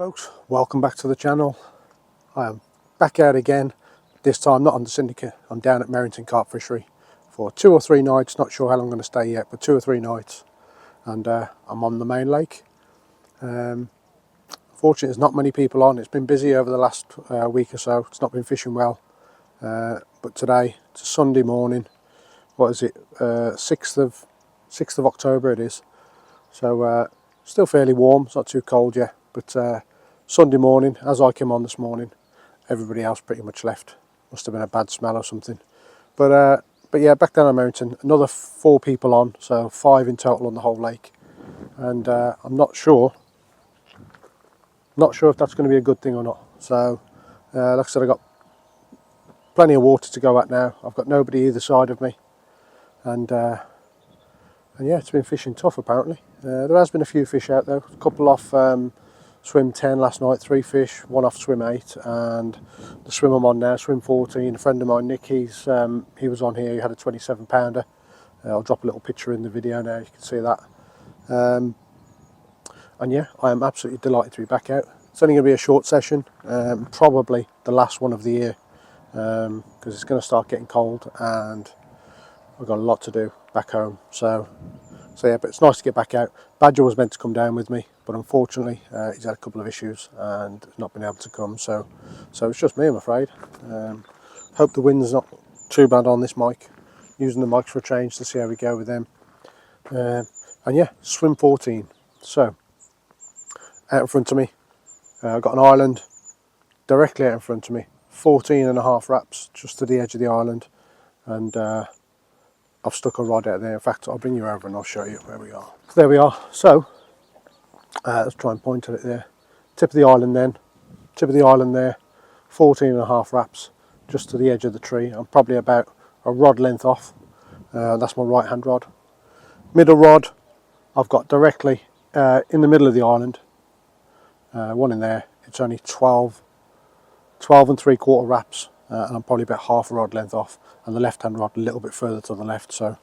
folks, welcome back to the channel. I am back out again, this time not on the syndicate. I'm down at Merrington Carp Fishery for 2 or 3 nights, not sure how long I'm going to stay yet, but 2 or 3 nights. And I'm on the main lake. Fortunately there's not many people on. It's been busy over the last week or so. It's not been fishing well, but today it's a Sunday morning. What is it, 6th of October it is, so still fairly warm. It's not too cold yet, but Sunday morning, as I came on this morning, everybody else pretty much left. Must have been a bad smell or something. But yeah, back down on Merrington, another 4 people on, so 5 in total on the whole lake. And I'm not sure if that's going to be a good thing or not. So like I said, I've got plenty of water to go at now. I've got nobody either side of me, and yeah, it's been fishing tough apparently. There has been a few fish out though, a couple off swim 10 last night, 3 fish, 1 off swim 8, and the swim I'm on now, swim 14, a friend of mine, Nick, he was on here, he had a 27 pounder. I'll drop a little picture in the video now, you can see that. And yeah, I am absolutely delighted to be back out. It's only going to be a short session, probably the last one of the year, because it's going to start getting cold and I've got a lot to do back home. So yeah, but it's nice to get back out. Badger was meant to come down with me, but unfortunately he's had a couple of issues and not been able to come. So it's just me, I'm afraid. Hope the wind's not too bad on this mic. Using the mics for a change to see how we go with them. And yeah, swim 14. So out in front of me, I've got an island directly out in front of me. 14.5 wraps just to the edge of the island, and I've stuck a rod out there. In fact, I'll bring you over and I'll show you where we are. There we are. So let's try and point at it there. Tip of the island then. Tip of the island there. 14.5 wraps just to the edge of the tree. I'm probably about a rod length off. That's my right hand rod. Middle rod I've got directly in the middle of the island. One in there. It's only 12 and 3/4 wraps. And I'm probably about half a rod length off, and the left hand rod a little bit further to the left. So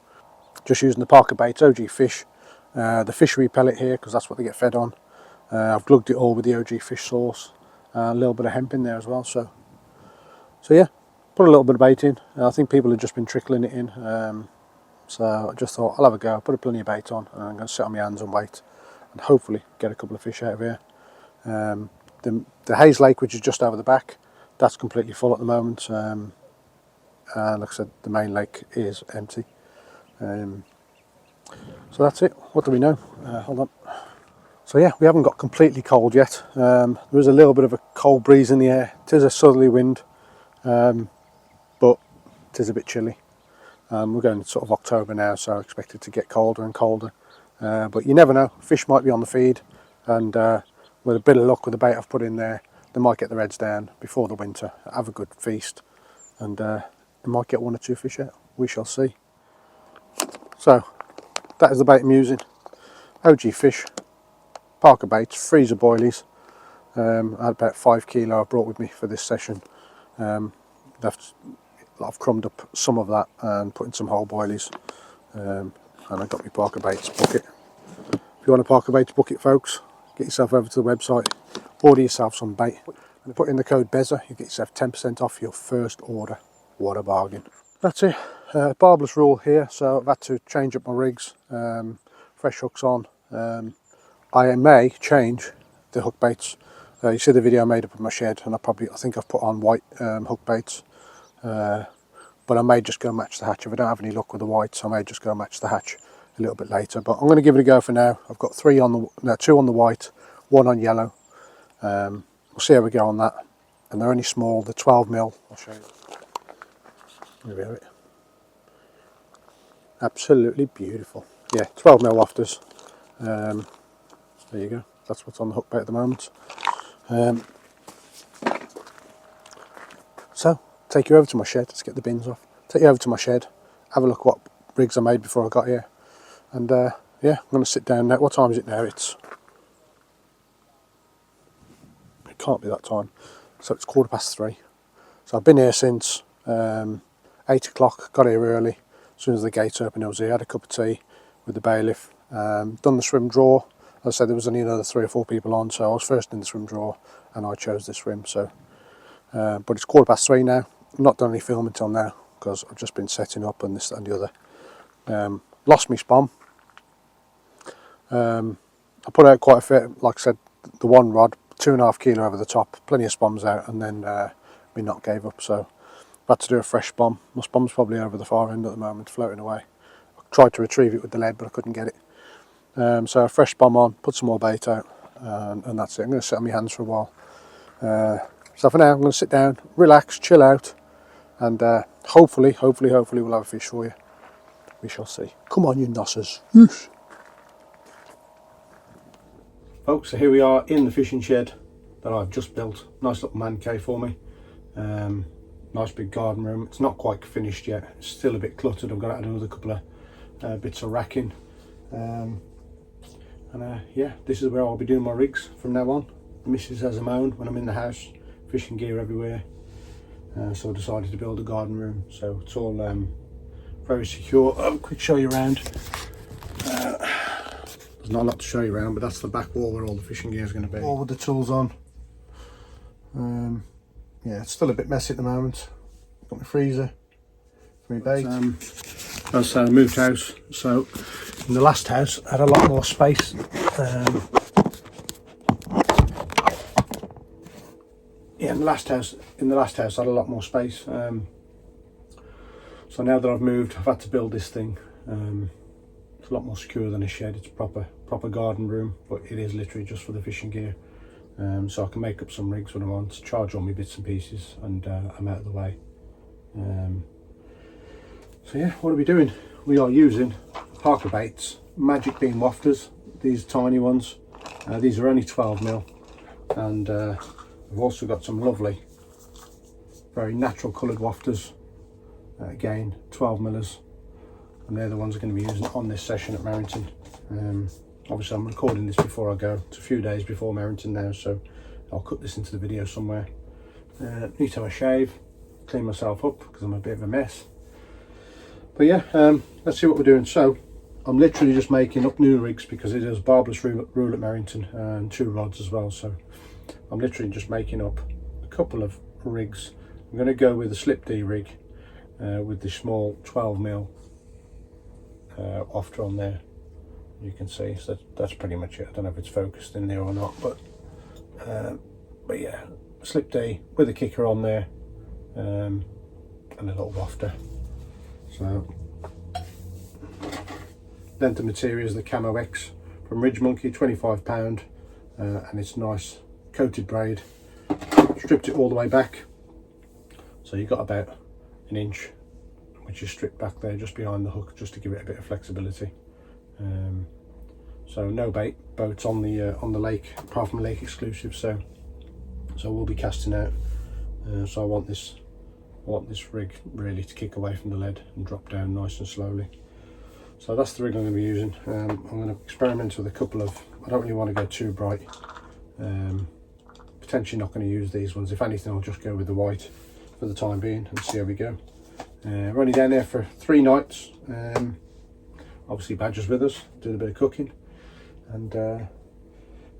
just using the Parker Baits OG Fish, the fishery pellet here, because that's what they get fed on. I've glugged it all with the OG Fish sauce, a little bit of hemp in there as well. So yeah, put a little bit of bait in. I think people have just been trickling it in, so I just thought I'll have a go. Put plenty of bait on, and I'm going to sit on my hands and wait, and hopefully get a couple of fish out of here. The Hayes Lake, which is just over the back, that's completely full at the moment, and like I said, the main lake is empty. So that's it. What do we know? Hold on. So yeah, we haven't got completely cold yet. There is a little bit of a cold breeze in the air. It is a southerly wind, but it is a bit chilly. We're going sort of October now, so I expect it to get colder and colder. But you never know. Fish might be on the feed, and with a bit of luck with the bait I've put in there, they might get their heads down before the winter, have a good feast, and they might get 1 or 2 fish out. We shall see. So that is the bait I'm using. OG Fish, Parker Baits, freezer boilies. I had about 5 kilo I brought with me for this session. I've crumbed up some of that and put in some whole boilies, and I got my Parker Baits bucket. If you want a Parker Baits bucket, folks, get yourself over to the website, order yourself some bait, and put in the code BEZZA, you get yourself 10% off your first order. What a bargain. That's it. Barbless rule here, so I've had to change up my rigs, fresh hooks on. I may change the hook baits. You see the video I made up in my shed, and I think I've put on white hook baits, but I may just go match the hatch. If I don't have any luck with the whites, I may just go match the hatch a little bit later, but I'm going to give it a go for now. I've got 2 on the white, 1 on yellow. We'll see how we go on that, and they're only small. They're 12mm. I'll show you. There we have it. Absolutely beautiful. Yeah, 12mm wafters. There you go. That's what's on the hook bait at the moment. So take you over to my shed. Let's get the bins off. Take you over to my shed. Have a look what rigs I made before I got here. And yeah, I'm going to sit down now. What time is it now? It can't be that time. So it's 3:15. So I've been here since 8 o'clock. Got here early. As soon as the gates opened, I was here. Had a cup of tea with the bailiff. Done the swim draw. I said there was only another 3 or 4 people on, so I was first in the swim draw and I chose this swim. So, but it's 3:15 now. I've not done any filming until now because I've just been setting up and this and the other. Lost my spom. I put out quite a bit, like I said, the one rod, 2.5 kilo over the top, plenty of spoms out, and then my knot gave up, so I've had to do a fresh spom. My spom's probably over the far end at the moment, floating away. I tried to retrieve it with the lead, but I couldn't get it. So a fresh spom on, put some more bait out, and that's it. I'm going to sit on my hands for a while. So for now, I'm going to sit down, relax, chill out, and hopefully we'll have a fish for you. We shall see. Come on, you nossers. Yes. Folks, so here we are in the fishing shed that I've just built. Nice little man cave for me. Nice big garden room. It's not quite finished yet. It's still a bit cluttered. I've got to add another couple of bits of racking. Yeah, this is where I'll be doing my rigs from now on. The missus has them own when I'm in the house. Fishing gear everywhere. So I decided to build a garden room. So it's all very secure. I'll quick show you around. There's not a lot to show you around, but that's the back wall where all the fishing gear is going to be. All with the tools on. Yeah, it's still a bit messy at the moment. Got my freezer for my bait. As I moved house, so in the last house I had a lot more space. Yeah, in the last house I had a lot more space. So now that I've moved, I've had to build this thing. It's a lot more secure than a shed. It's a proper garden room, but it is literally just for the fishing gear. So I can make up some rigs when I want to, charge all my bits and pieces, and I'm out of the way. So yeah, what are we doing? We are using Parker baits, Magic Beam wafters, these tiny ones. These are only 12mm, and I've also got some lovely, very natural coloured wafters. Again, 12mm. And they're the ones I'm going to be using on this session at Merrington. Obviously I'm recording this before I go. It's a few days before Merrington now, so I'll cut this into the video somewhere. Need to have a shave, clean myself up because I'm a bit of a mess. But yeah, let's see what we're doing. So I'm literally just making up new rigs because it is barbless rule at Merrington, and 2 rods as well. So I'm literally just making up a couple of rigs. I'm going to go with a slip D rig with the small 12mm wafter on there. You can see, so that's pretty much it. I don't know if it's focused in there or not, but yeah, slip D with a kicker on there, and a little wafter. So length of material is the Camo X from Ridge Monkey, £25, and it's nice coated braid. Stripped it all the way back, so you've got about an inch which is stripped back there just behind the hook, just to give it a bit of flexibility. So no boats on the lake apart from lake exclusive, so we'll be casting out. So I want this rig really to kick away from the lead and drop down nice and slowly. So that's the rig I'm going to be using. I'm going to experiment with a couple of, I don't really want to go too bright. Potentially not going to use these ones. If anything, I'll just go with the white for the time being and see how we go. We're only down there for 3 nights. Obviously Badger's with us, doing a bit of cooking, and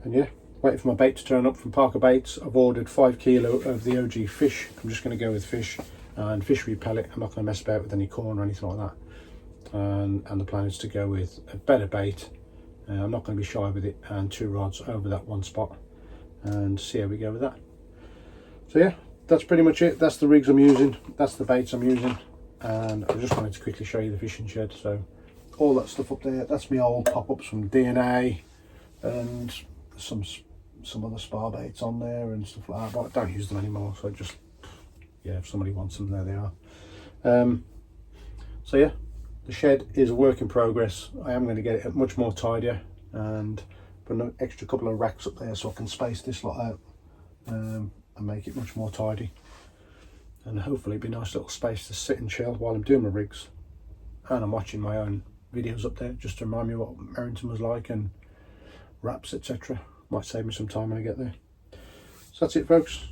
yeah, waiting for my bait to turn up from Parker Baits. I've ordered 5 kilo of the OG fish. I'm just going to go with fish and fishery pellet. I'm not going to mess about with any corn or anything like that. And the plan is to go with a better bait. I'm not going to be shy with it, and 2 rods over that one spot, and see how we go with that. So yeah, that's pretty much it. That's the rigs I'm using, that's the baits I'm using, and I just wanted to quickly show you the fishing shed. So all that stuff up there, that's my old pop-ups from DNA, and some other spar baits on there and stuff like that, but I don't use them anymore, so just, yeah, if somebody wants them, there they are. So yeah, the shed is a work in progress. I am going to get it much more tidier and put an extra couple of racks up there so I can space this lot out, and make it much more tidy, and hopefully it'll be a nice little space to sit and chill while I'm doing my rigs, and I'm watching my own videos up there just to remind me what Merrington was like, and wraps, etc. Might save me some time when I get there. So that's it, folks.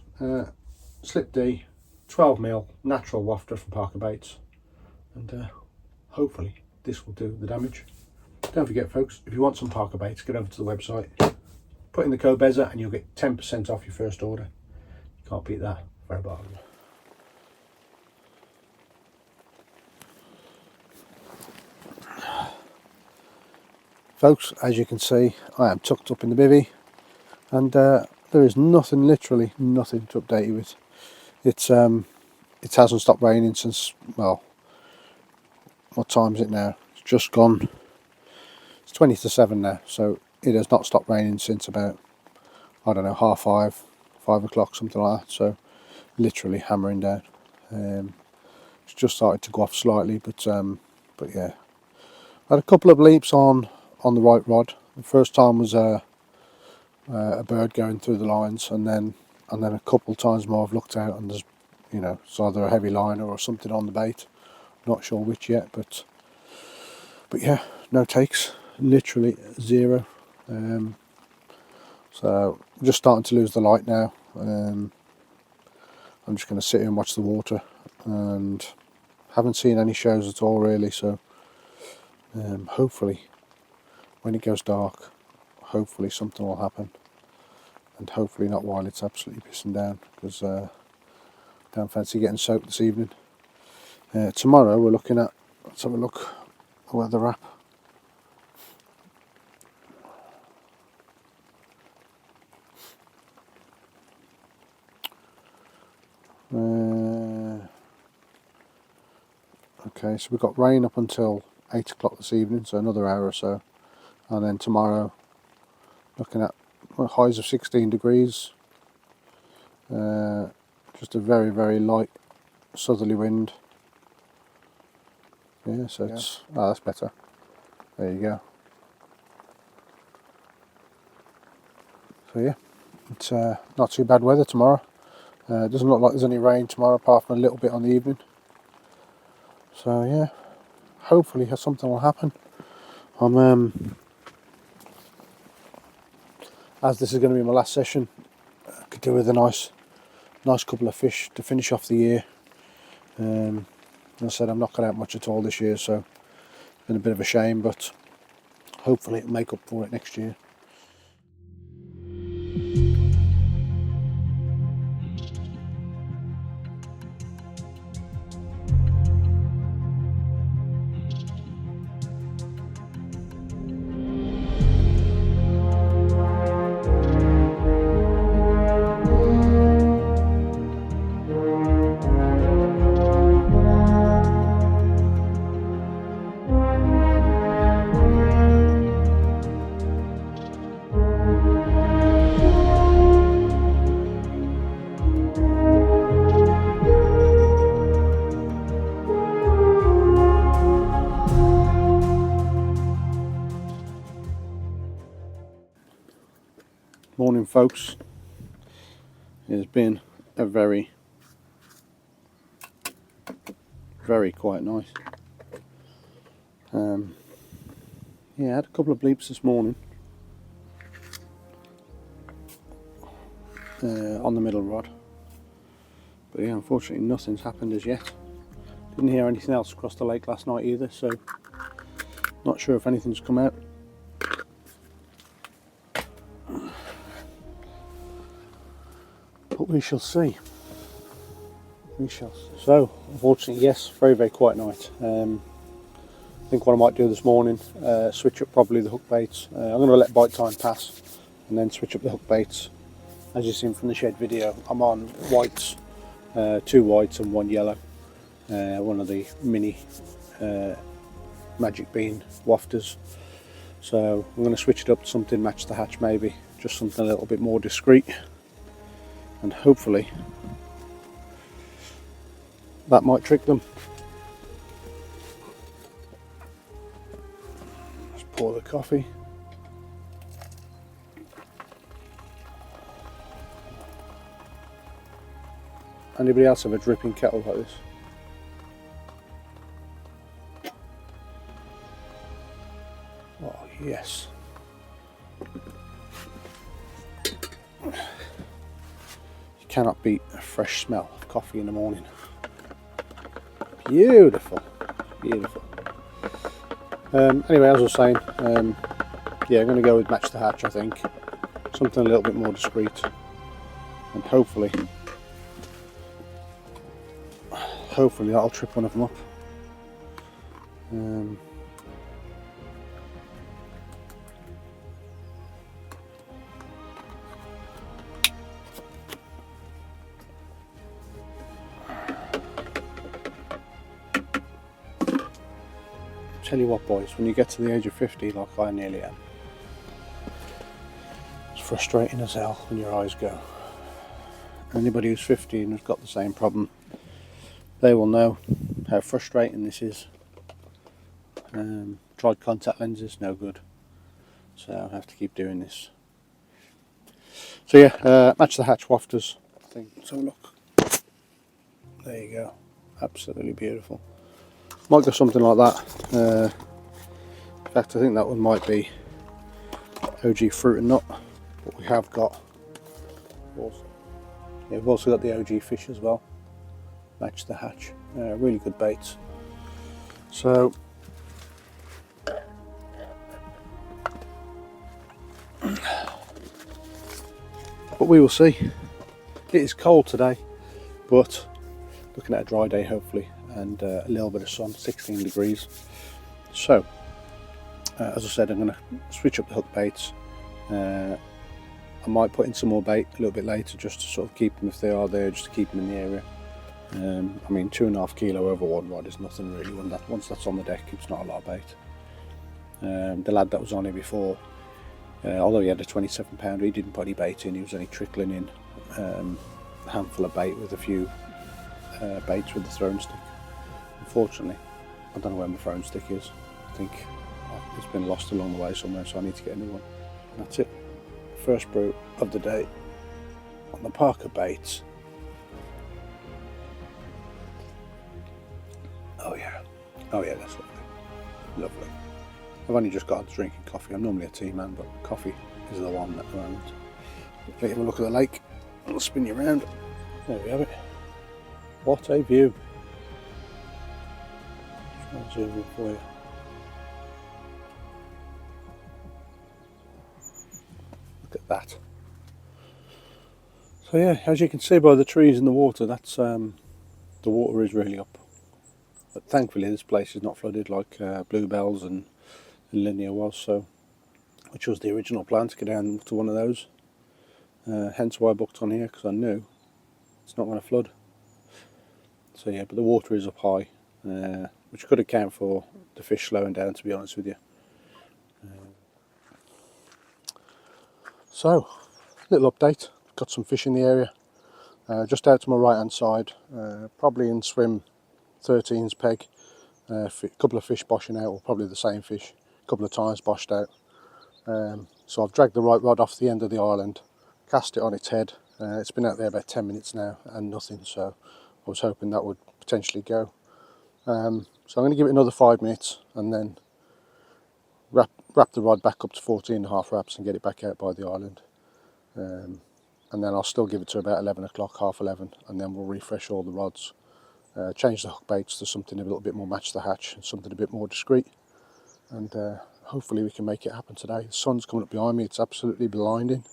Slip D, 12mm natural wafter from Parker Baits, and hopefully this will do the damage. Don't forget folks, if you want some Parker baits, get over to the website, put in the code BEZZA and you'll get 10% off your first order. You can't beat that for a bargain. Folks, as you can see, I am tucked up in the bivvy, and there is nothing, literally nothing to update you with. It hasn't stopped raining since, well, what time is it now? It's just gone, it's 20 to 7 now, so it has not stopped raining since about, I don't know, 5:30, 5 o'clock, something like that. So literally hammering down. It's just started to go off slightly, but yeah, I had a couple of leaps on the right rod. The first time was a bird going through the lines, and then a couple times more I've looked out and there's, you know, it's either a heavy liner or something on the bait. Not sure which yet, but yeah, no takes, literally zero. So I'm just starting to lose the light now. I'm just going to sit here and watch the water, and haven't seen any shows at all really. So hopefully when it goes dark, hopefully something will happen, and hopefully not while it's absolutely pissing down, because don't fancy getting soaked this evening. Tomorrow we're looking at, let's have a look, a weather app. Okay, so we've got rain up until 8 o'clock this evening, so another hour or so, and then tomorrow looking at highs of 16 degrees, just a very, very light southerly wind. Yeah, so it's, oh, that's better. There you go. So yeah, it's not too bad weather tomorrow. It doesn't look like there's any rain tomorrow, apart from a little bit on the evening. So yeah, hopefully something will happen. As this is going to be my last session, I could do with a nice couple of fish to finish off the year. As I said, I'm not got out much at all this year, so it's been a bit of a shame, but hopefully it'll make up for it next year. Morning folks, it has been a very quiet night. Yeah, I had a couple of bleeps this morning on the middle rod, but yeah, unfortunately nothing's happened as yet. Didn't hear anything else across the lake last night either, so not sure if anything's come out. But we shall see. We shall see. So, unfortunately, yes, very quiet night. I think what I might do this morning, switch up probably the hook baits. I'm going to let bite time pass and then switch up the hook baits. As you've seen from the shed video, I'm on whites, 2 whites and 1 yellow. One of the mini Magic Bean wafters. So I'm going to switch it up to something match the hatch maybe, just something a little bit more discreet. And hopefully that might trick them. Let's pour the coffee. Anybody else have a dripping kettle like this? Oh yes. Cannot beat a fresh smell of coffee in the morning. Beautiful, beautiful. Anyway, as I was saying, yeah, I'm going to go with match the hatch, I think. Something a little bit more discreet, and hopefully that'll trip one of them up. Tell you what, boys, when you get to the age of 50, like I nearly am, it's frustrating as hell when your eyes go. Anybody who's 50 and has got the same problem, they will know how frustrating this is. Tried contact lenses, no good, so I have to keep doing this. So yeah, match the hatch wafters, I think. So look, there you go, absolutely beautiful. Might go something like that. In fact, I think that one might be OG fruit and nut, but we have got also, yeah, we've also got the OG fish as well. Match the hatch, really good baits. So but we will see. It is cold today, but looking at a dry day hopefully, and a little bit of sun, 16 degrees. So as I said, I'm going to switch up the hook baits. I might put in some more bait a little bit later, just to sort of keep them, if they are there, just to keep them in the area. I mean, 2.5 kilo over one rod is nothing really. Once that's on the deck, it's not a lot of bait. The lad that was on here before, although he had a 27 pounder, he didn't put any bait in. He was only trickling in a handful of bait with a few baits with the thrown stick. Unfortunately, I don't know where my thrown stick is. I think it's been lost along the way somewhere, so I need to get a new one. And that's it. First brew of the day on the Parker baits. Oh yeah, that's lovely, lovely. I've only just got to drinking coffee. I'm normally a tea man, but coffee is the one at the moment. Let you have a look at the lake. I'll spin you around. There we have it. What a view. Try and zoom in for you. Look at that. So yeah, as you can see by the trees and the water, that's the water is really up. But thankfully this place is not flooded like Bluebells and Linear was, so, which was the original plan, to go down to one of those. Hence why I booked on here, because I knew it's not going to flood. So yeah, but the water is up high, which could account for the fish slowing down, to be honest with you. So, little update. Got some fish in the area. Just out to my right hand side, probably in swim 13's peg. A couple of fish boshing out, or probably the same fish, a couple of times boshed out. So I've dragged the right rod off the end of the island, cast it on its head. It's been out there about 10 minutes now and nothing, so I was hoping that would potentially go. So I'm going to give it another 5 minutes and then wrap the rod back up to 14.5 wraps and get it back out by the island. And then I'll still give it to about 11 o'clock, half 11, and then we'll refresh all the rods. Change the hook baits to something a little bit more match the hatch, and something a bit more discreet, and hopefully we can make it happen today. The sun's coming up behind me, it's absolutely blinding.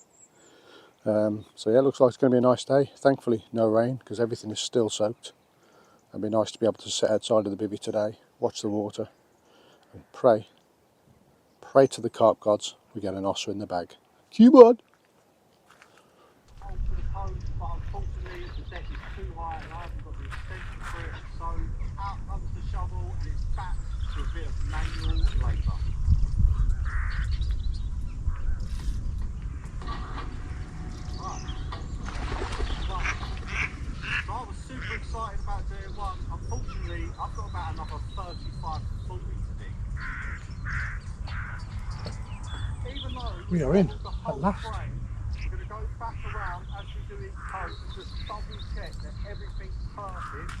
So yeah, it looks like it's going to be a nice day. Thankfully no rain, because everything is still soaked. It'd be nice to be able to sit outside of the bivvy today, watch the water, and pray to the carp gods we get an osser in the bag. Come on! Unfortunately, the deck is too high and I haven't got the extension for it, so out comes the shovel and it's back to a bit of manual labour. So I was super excited about doing one. Unfortunately, I've got about another 35 to 40 to dig. Even though We are in the at whole last. frame, we're going to go back around as we do each post and just double check that everything's perfect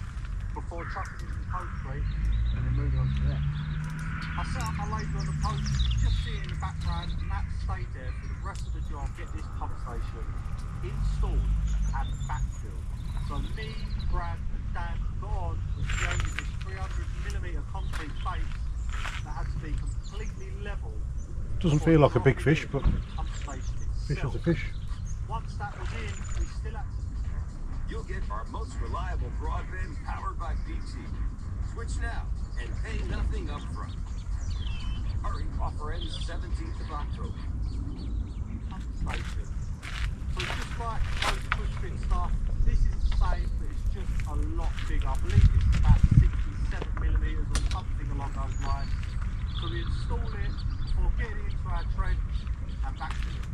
before chucking it in the post tree and then moving on to there. I set up my labour on the post, just see it in the background, and that stayed there for the rest of the job. Get this pump station installed and backfilled. So me, Brad and Dan got on with building this 300mm concrete base that had to be completely level. Doesn't feel like a big fish, but Pump station fish itself. is a fish. Once that was in, we still had to. You'll get our most reliable broadband powered by BT. Switch now and pay nothing up front. Hurry, offer ends 17th of October. Pump station. So just like those push fit stuff, this is the same, but it's just a lot bigger. I believe this is about 67mm or something along those lines. So we install it before getting into our trench and back to it.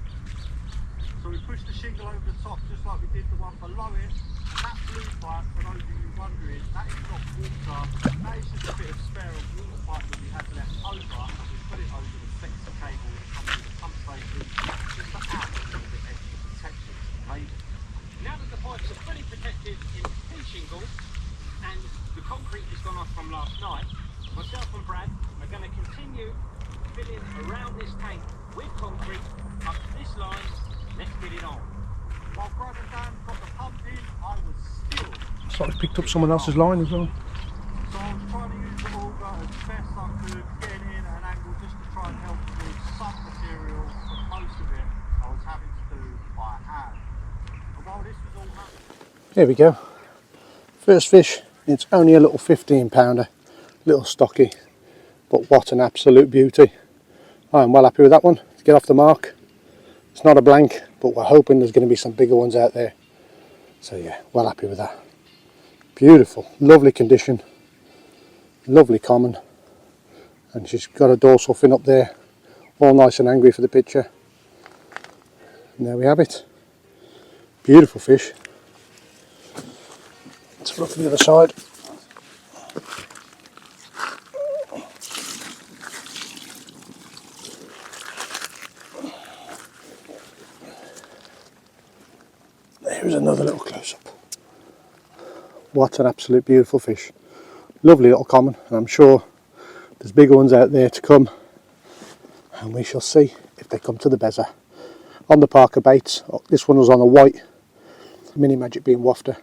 So we push the shingle over the top just like we did the one below it. And that blue pipe, for those of you wondering, that is not water. That is just a bit of spare of water pipe that we had left over. And we put it over the flexi cable that comes with the pump station just to add a little bit extra protection to the cable. Now that the pipes are fully protected in pin shingle and the concrete has gone off from last night, myself and Brad are going to continue filling around this tank with concrete up to this line. Let's get it on. While Brad and Dan got the pump in, I was still. It's like we've picked up someone else's line as well. So I was trying to use the auger as best I could, getting in at an angle just to try and help remove some material, but most of it I was having to do by hand. And while this was all happening, Here we go. First fish. It's only a little 15-pounder, little stocky, but what an absolute beauty. I am well happy with that one. Let's get off the mark. It's not a blank, but we're hoping there's going to be some bigger ones out there. So yeah, well happy with that. Beautiful, lovely condition, lovely common, and she's got a dorsal fin up there, all nice and angry for the picture. And there we have it. Beautiful fish. Let's have a look at the other side. Here's another little close-up. What an absolute beautiful fish. Lovely little common, and I'm sure there's bigger ones out there to come, and we shall see if they come to the bezer. On the Parker baits, this one was on a white Mini Magic Beam wafter,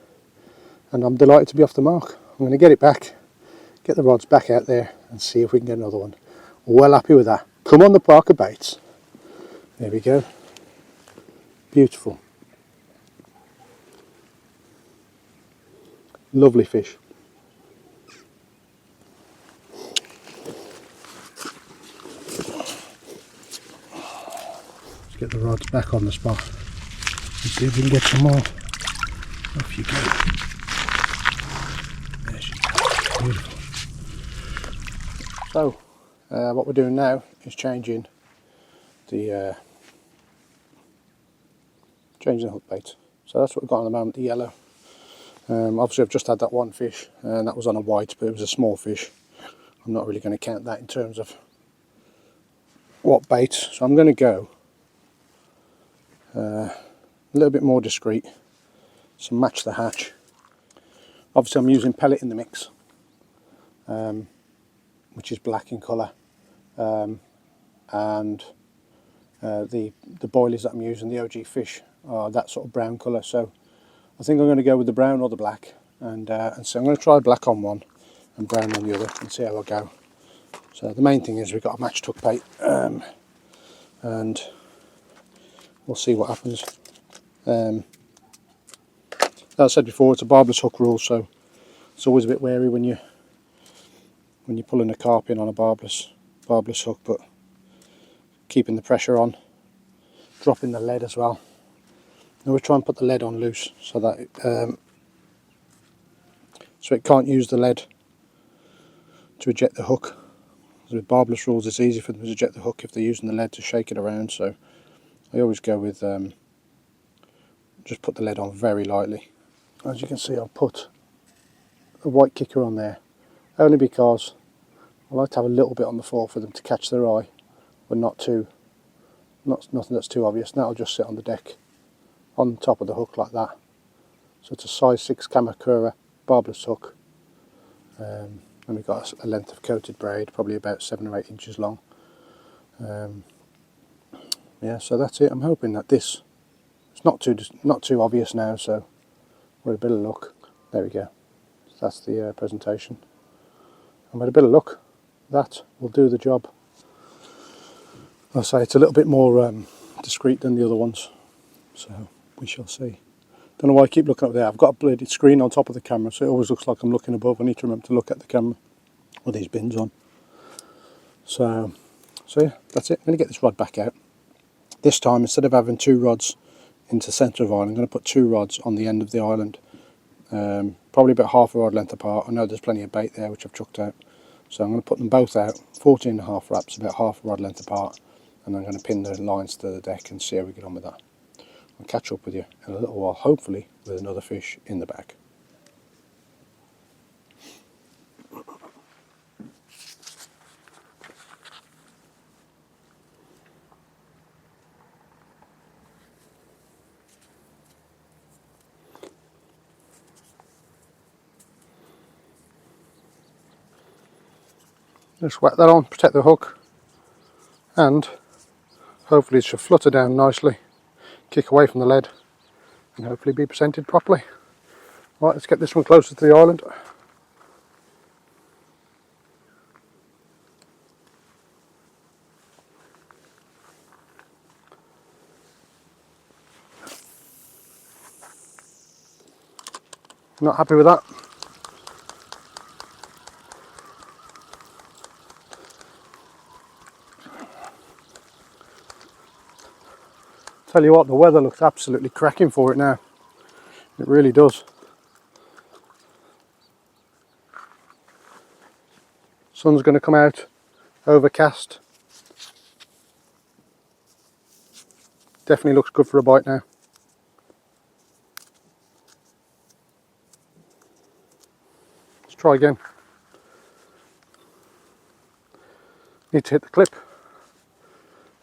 and I'm delighted to be off the mark. I'm going to get it back, get the rods back out there, and see if we can get another one. Well happy with that. Come on the Parker baits. There we go. Beautiful. Lovely fish. Let's get the rods back on the spot and see if we can get some more. Off you go. There she is. Beautiful. So, what we're doing now is changing the hook bait. So that's what we've got at the moment, the yellow. Obviously I've just had that one fish, and that was on a white, but it was a small fish. I'm not really going to count that in terms of what bait, so I'm going to go a little bit more discreet, so match the hatch. Obviously I'm using pellet in the mix, which is black in colour, and the boilies that I'm using, the OG fish, are that sort of brown colour. So I think I'm going to go with the brown or the black, and so I'm going to try black on one and brown on the other and see how I go. So the main thing is we've got a matched hook bait, and we'll see what happens. As I said before, it's a barbless hook rule, so it's always a bit wary when you're pulling a carp in on a barbless hook, but keeping the pressure on, dropping the lead as well. Now we'll try and put the lead on loose so that so it can't use the lead to eject the hook. So with barbless rules, it's easy for them to eject the hook if they're using the lead to shake it around. So I always go with just put the lead on very lightly. As you can see, I'll put a white kicker on there only because I like to have a little bit on the fore for them to catch their eye, but nothing that's too obvious. And that'll just sit on the deck on top of the hook like that. So it's a size 6 Kamakura barbless hook, and we've got a length of coated braid, probably about 7 or 8 inches long. Yeah, so that's it. I'm hoping that this it's not too obvious now, so with a bit of luck. There we go. So that's the presentation, and with a bit of luck that will do the job. I say it's a little bit more discreet than the other ones, so we shall see. Don't know why I keep looking up there. I've got a bloody screen on top of the camera, so it always looks like I'm looking above. I need to remember to look at the camera with these bins on. So yeah, that's it. I'm going to get this rod back out. This time, instead of having 2 rods into the centre of the island, I'm going to put 2 rods on the end of the island, probably about half a rod length apart. I know there's plenty of bait there which I've chucked out, so I'm going to put them both out, 14.5 wraps, about half a rod length apart, and I'm going to pin the lines to the deck and see how we get on with that. I'll catch up with you in a little while, hopefully with another fish in the bag. Just whack that on, protect the hook, and hopefully it should flutter down nicely, kick away from the lead, and hopefully be presented properly. Right, let's get this one closer to the island. Not happy with that. Tell you what, the weather looks absolutely cracking for it now. It really does. Sun's going to come out, overcast. Definitely looks good for a bite now. Let's try again. Need to hit the clip.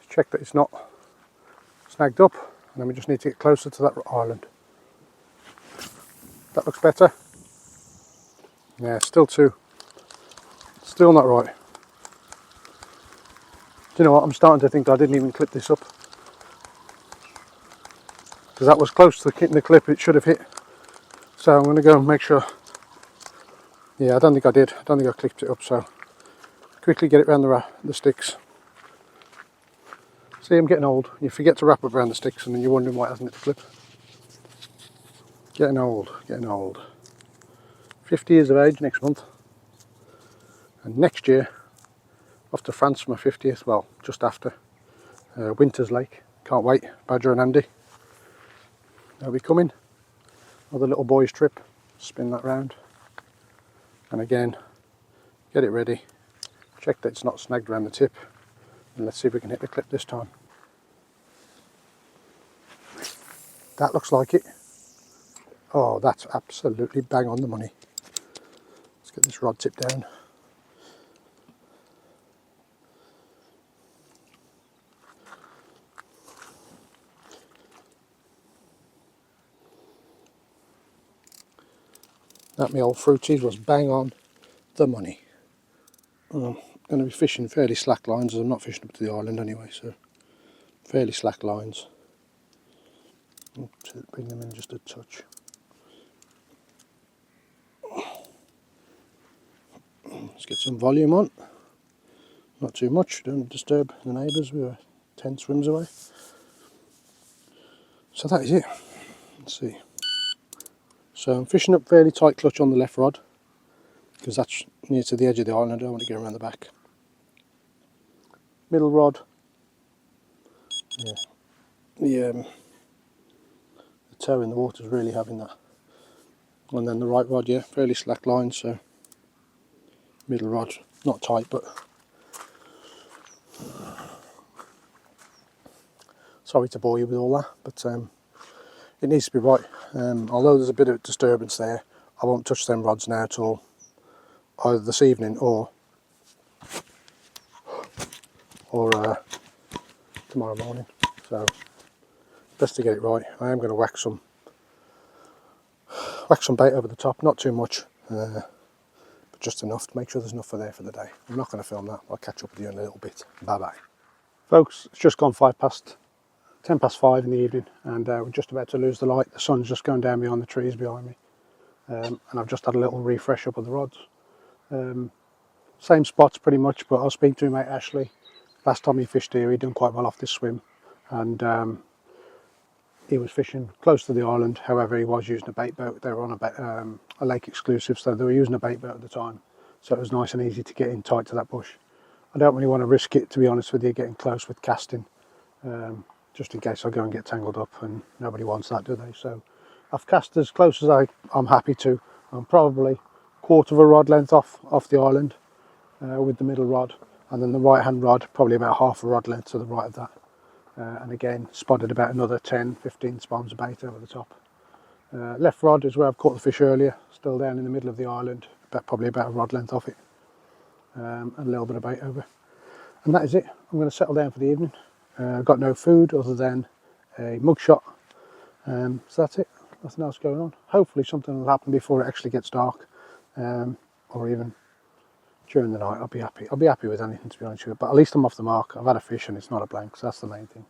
Check that it's not snagged up, and then we just need to get closer to that island. That looks better. Yeah, still not right. Do you know what, I'm starting to think I didn't even clip this up, because that was close to hitting the clip it should have hit. So I'm going to go and make sure. Yeah, I don't think I did. I don't think I clipped it up, so quickly get it around the sticks. See, I'm getting old. You forget to wrap it around the sticks and then you're wondering why it hasn't hit the clip. Getting old, getting old. 50 years of age next month. And next year, off to France for my 50th, well, just after. Winter's Lake, can't wait. Badger and Andy. They'll be coming. Another little boys trip, spin that round. And again, get it ready. Check that it's not snagged around the tip. And let's see if we can hit the clip this time. That looks like it. Oh, that's absolutely bang on the money. Let's get this rod tip down. That me old fruities was bang on the money. I'm going to be fishing fairly slack lines, as I'm not fishing up to the island anyway, so fairly slack lines. Bring them in just a touch. Let's get some volume on. Not too much, don't disturb the neighbours, we were 10 swims away. So that is it. Let's see. So I'm fishing up fairly tight clutch on the left rod, because that's near to the edge of the island, I don't want to get around the back. Middle rod, yeah, the toe in the water is really having that. And then the right rod, yeah, fairly slack line, so middle rod, not tight, but sorry to bore you with all that, but it needs to be right. Although there's a bit of disturbance there, I won't touch them rods now till either this evening or tomorrow morning. So best to get it right. I am going to whack some bait over the top, not too much, but just enough to make sure there's enough for there for the day. I'm not going to film that. I'll catch up with you in a little bit. Bye bye. Folks, it's just gone 10 past 5 in the evening, and we're just about to lose the light. The sun's just going down behind the trees behind me, and I've just had a little refresh up of the rods. same spots pretty much, but I'll speak to my mate Ashley. Last time he fished here, he done quite well off this swim, and he was fishing close to the island. However, he was using a bait boat. They were on a lake exclusive, so they were using a bait boat at the time. So it was nice and easy to get in tight to that bush. I don't really want to risk it, to be honest with you, getting close with casting, just in case I go and get tangled up, and nobody wants that, do they? So I've cast as close as I'm happy to. I'm probably quarter of a rod length off the island with the middle rod, and then the right hand rod probably about half a rod length to the right of that. And again, spotted about another 10-15 spawns of bait over the top. Left rod is where I've caught the fish earlier, still down in the middle of the island, probably about a rod length off it, and a little bit of bait over. And that is it. I'm going to settle down for the evening. I've got no food other than a mug shot, so that's it. Nothing else going on. Hopefully something will happen before it actually gets dark, or even during the night. I'll be happy. I'll be happy with anything, to be honest with you. But at least I'm off the mark. I've had a fish and it's not a blank, so that's the main thing.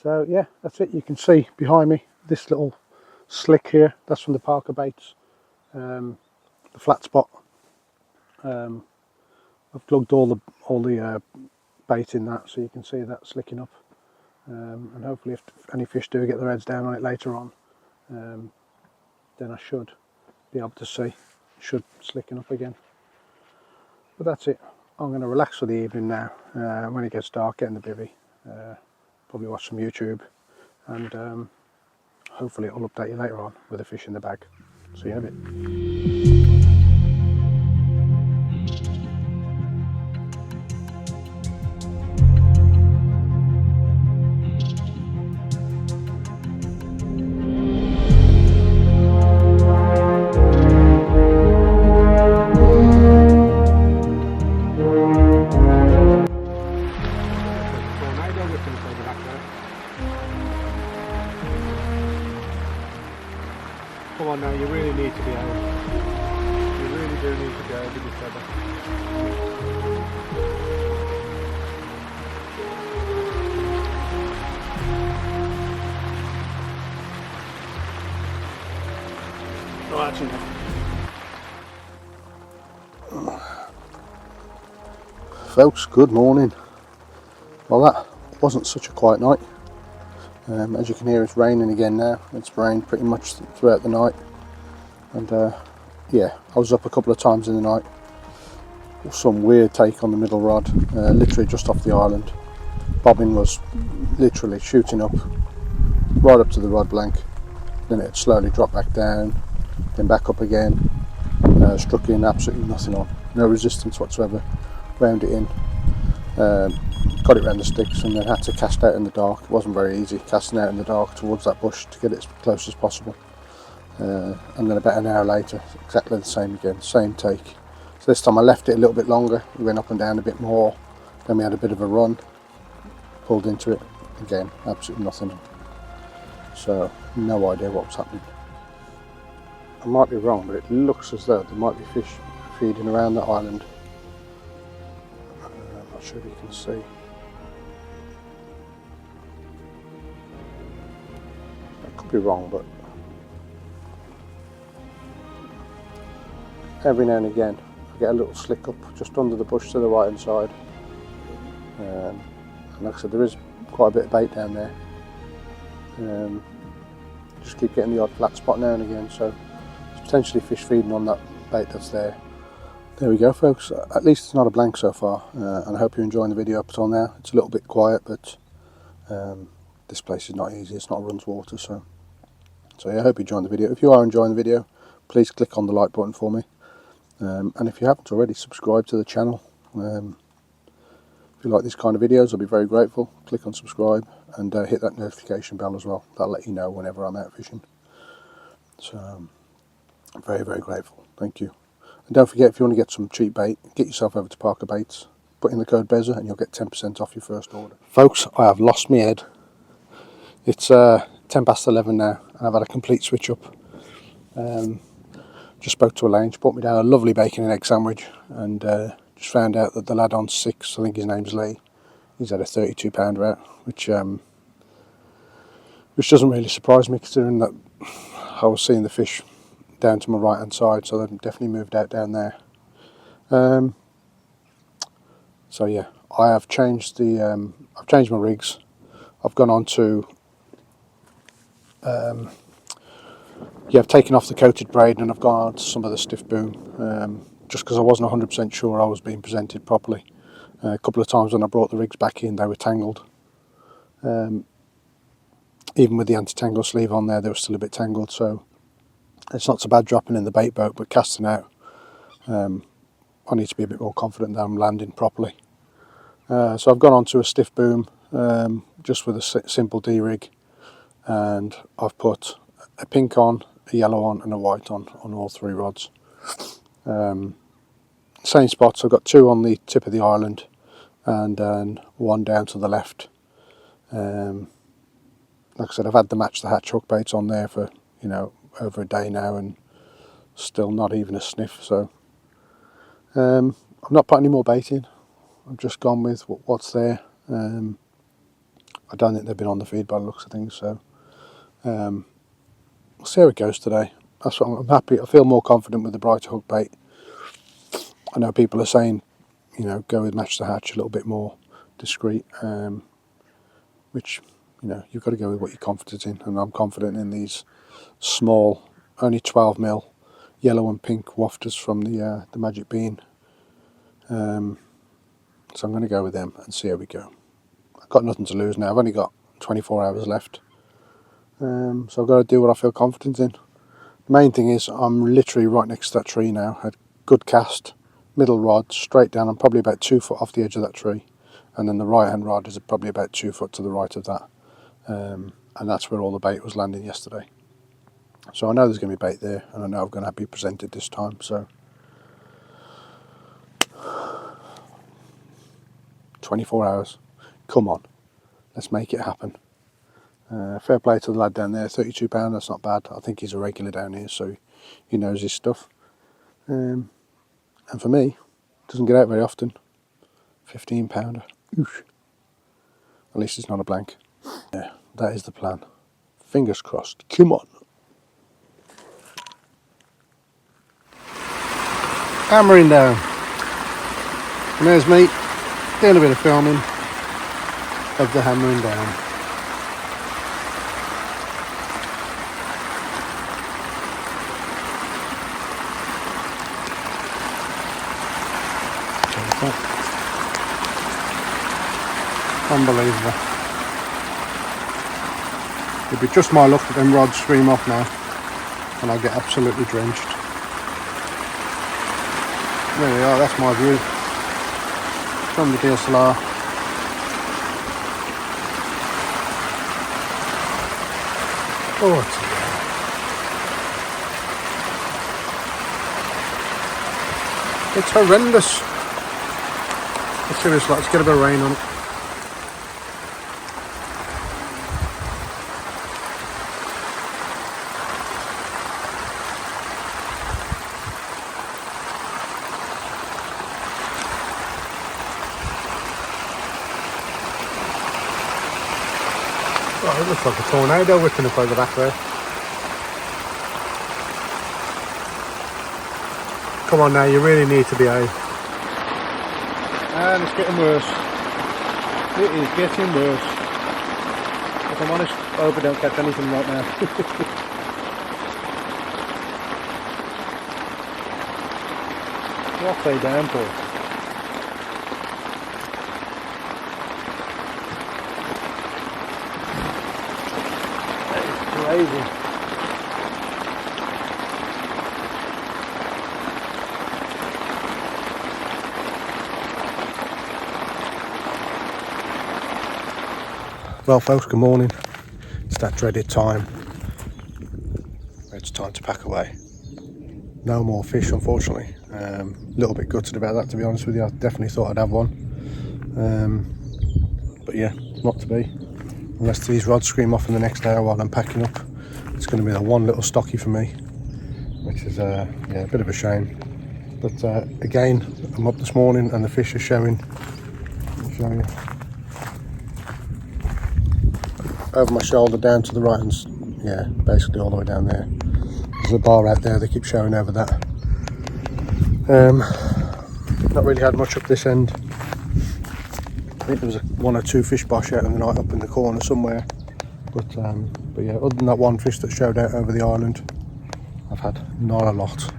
So yeah, that's it. You can see behind me this little slick here. That's from the Parker baits, the flat spot. I've plugged all the bait in that, so you can see that slicking up. And hopefully, if any fish do get their heads down on it later on, then I should be able to see. Should slicken up again. But that's it. I'm going to relax for the evening now. When it gets dark, get in the bivvy, probably watch some YouTube, and hopefully I'll update you later on with a fish in the bag. See you in a bit. Come on now, you really need to be out. You really do need to be out with your feather. Oh, actually no. Folks, good morning. Well, that wasn't such a quiet night. As you can hear, it's raining again now. It's rained pretty much throughout the night, and yeah, I was up a couple of times in the night. Some weird take on the middle rod, literally just off the island. Bobbin was literally shooting up right up to the rod blank, then it slowly dropped back down, then back up again. Struck in, absolutely nothing on, no resistance whatsoever. Wound it in, got it around the sticks, and then had to cast out in the dark. It wasn't very easy casting out in the dark towards that bush to get it as close as possible. And then about an hour later, exactly the same again, same take. So this time I left it a little bit longer. We went up and down a bit more, then we had a bit of a run, pulled into it again, absolutely nothing. So no idea what was happening. I might be wrong, but it looks as though there might be fish feeding around the island. I'm not sure if you can see. I could be wrong, but every now and again I get a little slick up just under the bush to the right hand side. And like I said, there is quite a bit of bait down there. Just keep getting the odd flat spot now and again, so it's potentially fish feeding on that bait that's there. There we go, folks. At least it's not a blank so far, and I hope you're enjoying the video up until now. It's a little bit quiet, but this place is not easy. It's not runs water, so yeah, I hope you're enjoying the video. If you are enjoying the video, please click on the like button for me, and if you haven't already, subscribe to the channel. If you like these kind of videos, I'll be very grateful. Click on subscribe and hit that notification bell as well. That'll let you know whenever I'm out fishing. So I'm very, very grateful. Thank you. And don't forget, if you want to get some cheap bait, get yourself over to Parker Baits. Put in the code BEZZA and you'll get 10% off your first order. Folks, I have lost my head. It's 10 past 11 now, and I've had a complete switch up. Just spoke to Elaine. She brought me down a lovely bacon and egg sandwich, and just found out that the lad on 6, I think his name's Lee, he's had a 32 pounder out, which doesn't really surprise me, considering that I was seeing the fish down to my right hand side, so they've definitely moved out down there. So yeah, I have changed the I've changed my rigs. I've gone on to I've taken off the coated braid and I've gone on to some of the stiff boom, just because I wasn't 100% sure I was being presented properly. A couple of times when I brought the rigs back in, they were tangled. Even with the anti-tangle sleeve on there, they were still a bit tangled, so it's not so bad dropping in the bait boat, but casting out, I need to be a bit more confident that I'm landing properly. So I've gone on to a stiff boom, just with a simple D-rig, and I've put a pink on, a yellow on and a white on all three rods. Same spots. I've got two on the tip of the island and one down to the left. Like I said, I've had the match the hatch hook baits on there for over a day now and still not even a sniff. So I've not put any more bait in. I've just gone with what's there. I don't think they've been on the feed by the looks of things, so we'll see how it goes today. That's what I'm happy. I feel more confident with the brighter hook bait. I know people are saying, go with match the hatch, a little bit more discreet, which you've got to go with what you're confident in, and I'm confident in these small, only 12mm yellow and pink wafters from the Magic Bean. So I'm going to go with them and see how we go. I've got nothing to lose now. I've only got 24 hours left, so I've got to do what I feel confident in. The main thing is I'm literally right next to that tree now. Had good cast, middle rod straight down. I'm probably about 2 foot off the edge of that tree, and then the right hand rod is probably about 2 foot to the right of that, and that's where all the bait was landing yesterday. So I know there's going to be bait there, and I know I'm going to be presented this time. So 24 hours, come on, let's make it happen. Fair play to the lad down there, £32, that's not bad. I think he's a regular down here, so he knows his stuff. And for me, doesn't get out very often. £15. Oosh. At least it's not a blank. Yeah, that is the plan. Fingers crossed. Come on. Hammering down. And there's me doing a bit of filming of the hammering down. Unbelievable. It'd be just my luck that them rods stream off now and I'll get absolutely drenched. There we are, that's my view from the DSLR. Oh, it's horrendous. Let's see what it's like. Let's get a bit of rain on it. Oh, it looks like a tornado whipping up over back there. Come on now, you really need to behave. And it's getting worse. It is getting worse. If I'm honest, I hope I don't catch anything right now. What a downpour. That is crazy. Well folks, good morning. It's that dreaded time. It's time to pack away. No more fish, unfortunately. A little bit gutted about that, to be honest with you. I definitely thought I'd have one. But yeah, not to be. Unless these rods scream off in the next hour while I'm packing up, it's going to be the one little stocky for me, which is a bit of a shame. But again, I'm up this morning and the fish are showing. I'll show you. Over my shoulder down to the right, and basically all the way down there. There's a bar out there, they keep showing over that. Not really had much up this end. I think there was one or two fish bosh out in the night up in the corner somewhere. But yeah, other than that one fish that showed out over the island, I've had not a lot.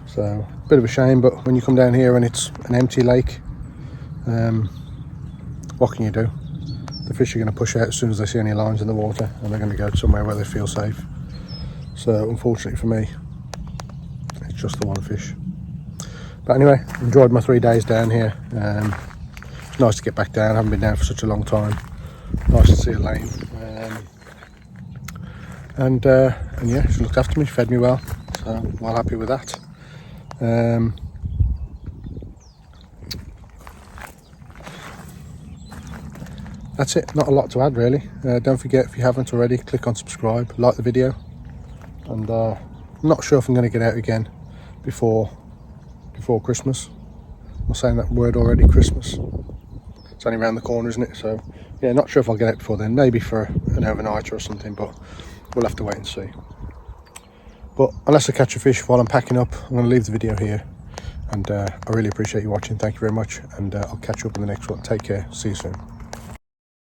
So, a bit of a shame, but when you come down here and it's an empty lake, what can you do? The fish are going to push out as soon as they see any lines in the water, and they're going to go somewhere where they feel safe. So, unfortunately for me, it's just the one fish. But anyway, enjoyed my 3 days down here. It's nice to get back down. I haven't been down for such a long time. Nice to see Elaine. And yeah, she looked after me, fed me well, so I'm well happy with that. That's it, not a lot to add really. Don't forget, if you haven't already, click on subscribe, like the video, and I'm not sure if I'm going to get out again before Christmas. I'm saying that word already, Christmas. It's only around the corner, isn't it? So yeah, not sure if I'll get out before then, maybe for an overnight or something, but we'll have to wait and see. But unless I catch a fish while I'm packing up, I'm going to leave the video here. And I really appreciate you watching. Thank you very much, and I'll catch you up in the next one. Take care. See you soon.